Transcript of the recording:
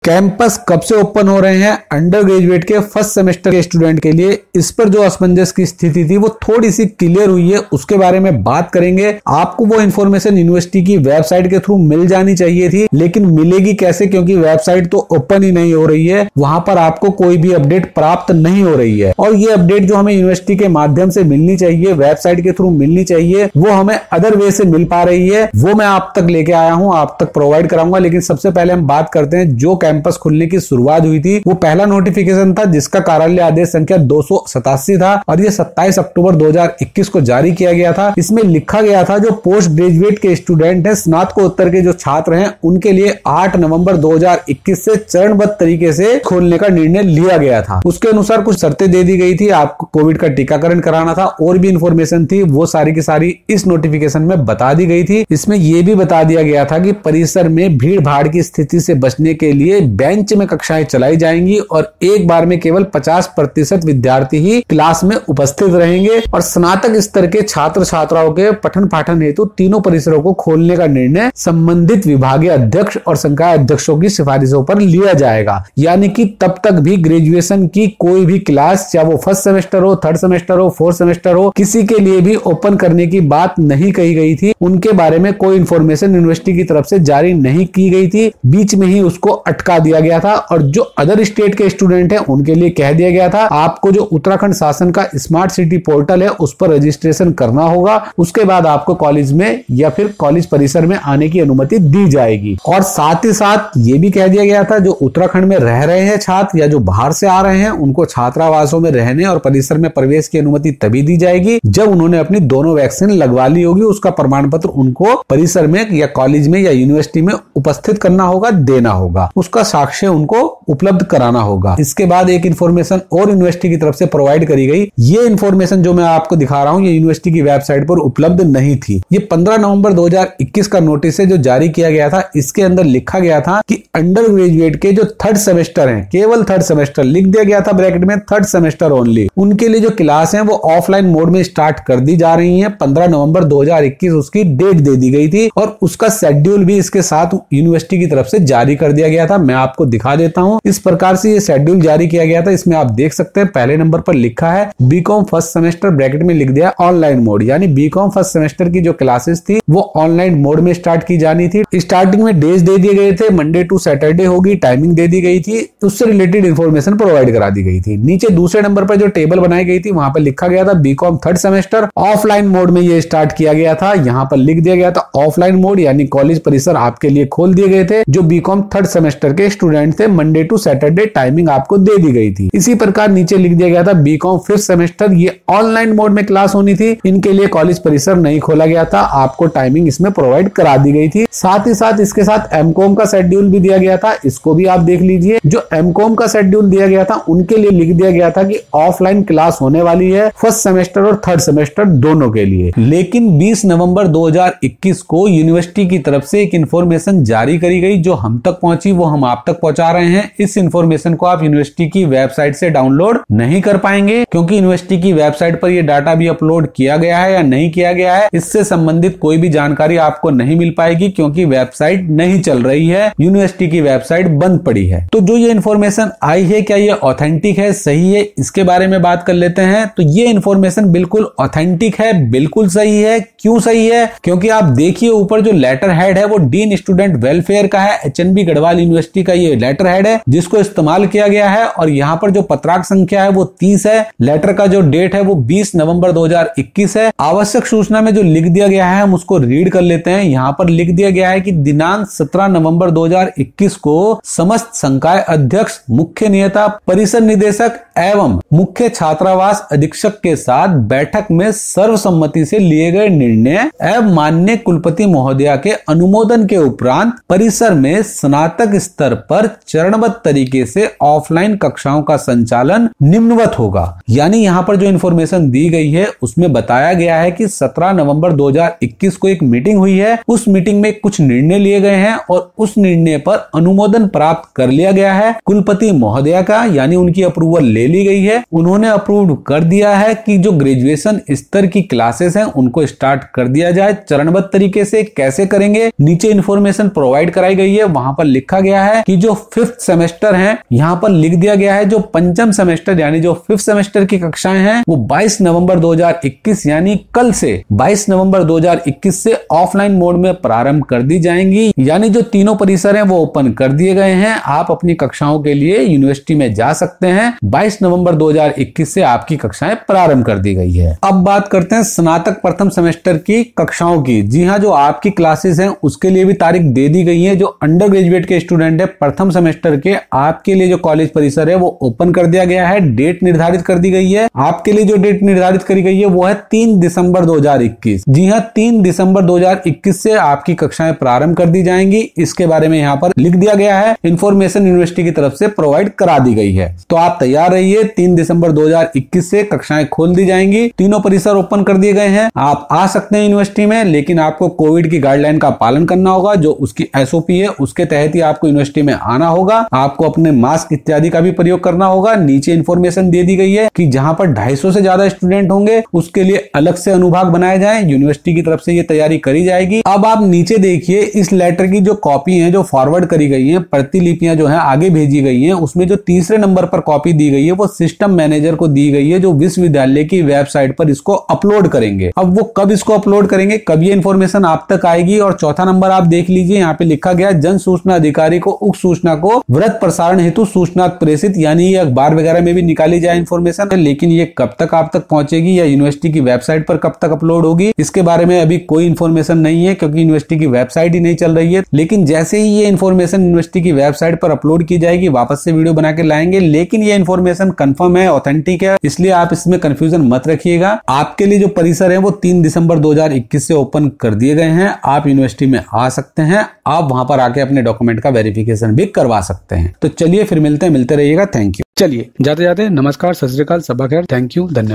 Campus कब से open हो रहे हैं अंडर ग्रेजुएट के फर्स्ट सेमेस्टर के स्टूडेंट के लिए, इस पर जो असमंजस की स्थिति थी वो थोड़ी सी क्लियर हुई है, उसके बारे में बात करेंगे। आपको वो इन्फॉर्मेशन यूनिवर्सिटी की वेबसाइट के थ्रू मिल जानी चाहिए थी, लेकिन मिलेगी कैसे, क्योंकि वेबसाइट तो ओपन ही नहीं हो रही है, वहां पर आपको कोई भी अपडेट प्राप्त नहीं हो रही है। और ये अपडेट जो हमें यूनिवर्सिटी के माध्यम से मिलनी चाहिए, वेबसाइट के थ्रू मिलनी चाहिए, वो हमें अदर वे से मिल पा रही है। वो मैं आप तक लेके आया हूं, आप तक प्रोवाइड कराऊंगा। लेकिन सबसे पहले हम बात करते हैं जो कैंपस खुलने की शुरुआत हुई थी, वो पहला नोटिफिकेशन था जिसका कार्यालय आदेश संख्या 287 था और ये 27 अक्टूबर 2021 को जारी किया गया था। इसमें लिखा गया था जो पोस्ट ग्रेजुएट के स्टूडेंट हैं, स्नातकोत्तर के जो छात्र हैं, उनके लिए 8 नवंबर 2021 से चरणबद्ध तरीके से खोलने का निर्णय लिया गया था। उसके अनुसार कुछ शर्तें दे दी गई थी, आपको कोविड का टीकाकरण कराना था, और भी इंफॉर्मेशन थी, वो सारी की सारी इस नोटिफिकेशन में बता दी गई थी। इसमें यह भी बता दिया गया था कि परिसर में भीड़ भाड़ की स्थिति से बचने के लिए बेंच में कक्षाएं चलाई जाएंगी और एक बार में केवल 50% विद्यार्थी ही क्लास में उपस्थित रहेंगे। और स्नातक स्तर के छात्र छात्राओं के पठन पाठन हेतु तीनों परिसरों को खोलने का निर्णय संबंधित विभागीय अध्यक्ष और संकाय अध्यक्षों की सिफारिशों पर लिया जाएगा। यानी कि तब तक भी ग्रेजुएशन की कोई भी क्लास, चाहे वो फर्स्ट सेमेस्टर हो, थर्ड सेमेस्टर हो, फोर्थ सेमेस्टर हो, किसी के लिए भी ओपन करने की बात नहीं कही गई थी। उनके बारे में कोई इंफॉर्मेशन यूनिवर्सिटी की तरफ से जारी नहीं की गई थी, बीच में ही उसको अटका दिया गया था। और जो अदर स्टेट के स्टूडेंट हैं उनके लिए कह दिया गया था आपको जो उत्तराखंड शासन का स्मार्ट सिटी पोर्टल है उस पर रजिस्ट्रेशन करना होगा, उसके बाद आपको कॉलेज में या फिर कॉलेज परिसर में आने की अनुमति दी जाएगी। और साथ ही साथ ये भी कह दिया गया था जो उत्तराखंड में रह रहे हैं छात्र या जो बाहर से आ रहे हैं उनको छात्रावासों में रहने और परिसर में प्रवेश की अनुमति तभी दी जाएगी जब उन्होंने अपनी दोनों वैक्सीन लगवा ली होगी। उसका प्रमाण पत्र उनको परिसर में या कॉलेज में या यूनिवर्सिटी में उपस्थित करना होगा, देना होगा, उसका साक्ष्य उनको उपलब्ध कराना होगा। इसके बाद एक इन्फॉर्मेशन और यूनिवर्सिटी की तरफ से प्रोवाइड करी गई। ये इन्फॉर्मेशन जो मैं आपको दिखा रहा हूं ये यूनिवर्सिटी की वेबसाइट पर उपलब्ध नहीं थी। ये 15 नवंबर 2021 का नोटिस है जो जारी किया गया था। इसके अंदर लिखा गया था कि अंडर ग्रेजुएट के जो थर्ड सेमेस्टर हैं, केवल थर्ड सेमेस्टर लिख दिया गया था ब्रैकेट में, थर्ड सेमेस्टर ओनली, उनके लिए जो क्लास है वो ऑफलाइन मोड में स्टार्ट कर दी जा रही है। 15 नवंबर 2021 उसकी डेट दे दी गई थी और उसका शेड्यूल भी इसके साथ यूनिवर्सिटी की तरफ से जारी कर दिया गया था। मैं आपको दिखा देता हूं, इस प्रकार से ये शेड्यूल जारी किया गया था। इसमें आप देख सकते हैं पहले नंबर पर लिखा है बीकॉम फर्स्ट सेमेस्टर, ब्रैकेट में लिख दिया ऑनलाइन मोड, यानी बीकॉम फर्स्ट सेमेस्टर की जो क्लासेस थी वो ऑनलाइन मोड में स्टार्ट की जानी थी। स्टार्टिंग में डेज दे दिए गए थे, मंडे टू सैटरडे होगी, टाइमिंग दे दी गई थी, उससे रिलेटेड इन्फॉर्मेशन प्रोवाइड करा दी गई थी। नीचे दूसरे नंबर पर जो टेबल बनाई गई थी वहां पर लिखा गया था BCom third semester offline mode में ये स्टार्ट किया गया था। यहाँ पर लिख दिया गया था ऑफलाइन मोड, यानी कॉलेज परिसर आपके लिए खोल दिए गए थे। जो बीकॉम थर्ड सेमेस्टर के स्टूडेंट थे, मंडे टू सैटरडे टाइमिंग आपको दे दी गई थी। इसी प्रकार नीचे लिख दिया गया था बीकॉम फिफ्थ सेमेस्टर, ये ऑनलाइन मोड में क्लास होनी थी, इनके लिए कॉलेज परिसर नहीं खोला गया था, आपको टाइमिंग इसमें प्रोवाइड करा दी गई थी। साथ ही साथ इसके साथ एमकॉम का शेड्यूल भी दिया गया था, इसको भी आप देख लीजिए। जो एमकॉम का शेड्यूल दिया गया था उनके लिए लिख दिया गया था कि ऑफलाइन क्लास होने वाली है फर्स्ट सेमेस्टर और थर्ड सेमेस्टर दोनों के लिए। लेकिन 20 नवंबर 2021 को यूनिवर्सिटी की तरफ से एक इन्फॉर्मेशन जारी करी गई जो हम तक पहुंची, वो हम आप तक पहुंचा रहे हैं। इस इन्फॉर्मेशन को आप यूनिवर्सिटी की वेबसाइट से डाउनलोड नहीं कर पाएंगे क्योंकि यूनिवर्सिटी की वेबसाइट पर यह डाटा भी अपलोड किया गया है या नहीं किया गया है, इससे संबंधित कोई भी जानकारी आपको नहीं मिल पाएगी क्योंकि वेबसाइट नहीं चल रही है, यूनिवर्सिटी की वेबसाइट बंद पड़ी है। तो जो ये इन्फॉर्मेशन आई है क्या ये ऑथेंटिक है, सही है, इसके बारे में बात कर लेते हैं। तो ये इन्फॉर्मेशन बिल्कुल ऑथेंटिक है, बिल्कुल सही है। क्यों सही है? क्योंकि आप देखिए ऊपर जो लेटर हेड है वो डीन स्टूडेंट वेलफेयर का है, एचएनबी गढ़वाल यूनिवर्सिटी का ये लेटर हेड है जिसको इस्तेमाल किया गया है। और यहाँ पर जो पत्राक संख्या है वो 30 है। लेटर का जो डेट है वो 20 नवंबर 2021 है। आवश्यक सूचना में जो लिख दिया गया है हम उसको रीड कर लेते हैं। यहाँ पर लिख दिया गया है कि दिनांक 17 नवंबर 2021 को समस्त संकाय अध्यक्ष, मुख्य नियता, परिसर निदेशक एवं मुख्य छात्रावास अधीक्षक के साथ बैठक में सर्वसम्मति से लिए गए निर्णय एवं माननीय कुलपति महोदया के अनुमोदन के उपरांत परिसर में स्नातक स्तर पर चरणबद्ध तरीके से ऑफलाइन कक्षाओं का संचालन निम्नवत होगा। यानी यहाँ पर जो इन्फॉर्मेशन दी गई है उसमें बताया गया है कि 17 नवंबर 2021 को एक मीटिंग हुई है, उस मीटिंग में कुछ निर्णय लिए गए हैं और उस निर्णय पर अनुमोदन प्राप्त कर लिया गया है कुलपति महोदया का, यानी उनकी अप्रूवल ले ली गई है। उन्होंने अप्रूव कर दिया है कि जो ग्रेजुएशन स्तर की क्लासेस हैं उनको स्टार्ट कर दिया जाए चरणबद्ध तरीके से। कैसे करेंगे, नीचे इन्फॉर्मेशन प्रोवाइड कराई गई है, वहां पर लिखा गया है कि जो फिफ्थ सेमेस्टर हैं यहाँ पर लिख दिया गया है। जो पंचम सेमेस्टर यानी जो 5th सेमेस्टर की कक्षाएं हैं वो 22 नवंबर 2021 यानी कल से 22 नवंबर 2021 से ऑफलाइन मोड में प्रारंभ कर दी जाएंगी। यानी जो तीनों परिसर हैं वो ओपन कर दिए गए हैं। आप अपनी कक्षाओं के लिए यूनिवर्सिटी में जा सकते हैं। 22 नवंबर 2021 से आपकी कक्षाएं प्रारंभ कर दी गई है। अब बात करते हैं स्नातक प्रथम सेमेस्टर की कक्षाओं की। जी हाँ, जो आपकी क्लासेस हैं उसके लिए भी तारीख दे दी गई है। जो अंडर ग्रेजुएट के स्टूडेंट है प्रथम सेमेस्टर के, आपके लिए जो कॉलेज परिसर है वो ओपन कर दिया गया है। डेट निर्धारित कर दी गई है। आपके लिए जो डेट निर्धारित करी गई है वो है 3 दिसंबर 2021। जी हाँ, 3 दिसंबर 2021 से आपकी कक्षाएं प्रारंभ कर दी जाएंगी। इसके बारे में यहाँ पर लिख दिया गया है। इंफॉर्मेशन यूनिवर्सिटी की तरफ से प्रोवाइड करा दी गई है। तो आप तैयार रहिए। 3 दिसंबर 2021 से कक्षाएं खोल दी जाएंगी। तीनों परिसर ओपन कर दिए गए हैं। आप आ सकते हैं यूनिवर्सिटी में, लेकिन आपको कोविड की गाइडलाइन का पालन करना होगा। जो उसकी एसओपी है उसके तहत ही आपको यूनिवर्सिटी में आना होगा। आपको अपने मास्क इत्यादि का भी प्रयोग करना होगा। नीचे इंफॉर्मेशन दे दी गई है कि जहां पर 250 से ज्यादा स्टूडेंट होंगे उसके लिए अलग से अनुभाग बनाए जाएं। यूनिवर्सिटी की तरफ से ये तैयारी करी जाएगी। अब आप नीचे देखिए, इस लेटर की जो कॉपी है जो फॉरवर्ड करी गई है, प्रतिलिपियां जो है आगे भेजी गई है, उसमें जो तीसरे नंबर पर कॉपी दी गई है वो सिस्टम मैनेजर को दी गई है, जो विश्वविद्यालय की वेबसाइट पर इसको अपलोड करेंगे। अब वो कब इसको अपलोड करेंगे, कब ये इन्फॉर्मेशन आप तक आएगी। और चौथा नंबर आप देख लीजिए, यहाँ पे लिखा गया जन सूचना अधिकारी को उक्त सूचना को वृत्त प्रसारण हेतु सूचना प्रेषित, यानी ये अखबार वगैरह में भी निकाली जाए इन्फॉर्मेशन। लेकिन ये कब तक आप तक पहुंचेगी या यूनिवर्सिटी की वेबसाइट पर कब तक अपलोड होगी, इसके बारे में अभी कोई इन्फॉर्मेशन नहीं है, क्योंकि यूनिवर्सिटी की वेबसाइट ही नहीं चल रही है। लेकिन जैसे ही ये इन्फॉर्मेशन यूनिवर्सिटी की वेबसाइट पर अपलोड की जाएगी वापस से वीडियो बना के लाएंगे। लेकिन ये इन्फॉर्मेशन कंफर्म है, ऑथेंटिक है, इसलिए आप इसमें कंफ्यूजन मत रखिएगा। आपके लिए जो परिसर है वो 3 दिसंबर 2021 से ओपन कर दिए गए हैं। आप यूनिवर्सिटी में आ सकते हैं। आप वहां पर आके अपने डॉक्यूमेंट का वेरिफिकेशन भी करवा सकते हैं। तो चलिए फिर मिलते रहिएगा। Thank you. चलिए जाते जाते नमस्कार, सत श्री अकाल, सबा खैर, थैंक यू, धन्यवाद।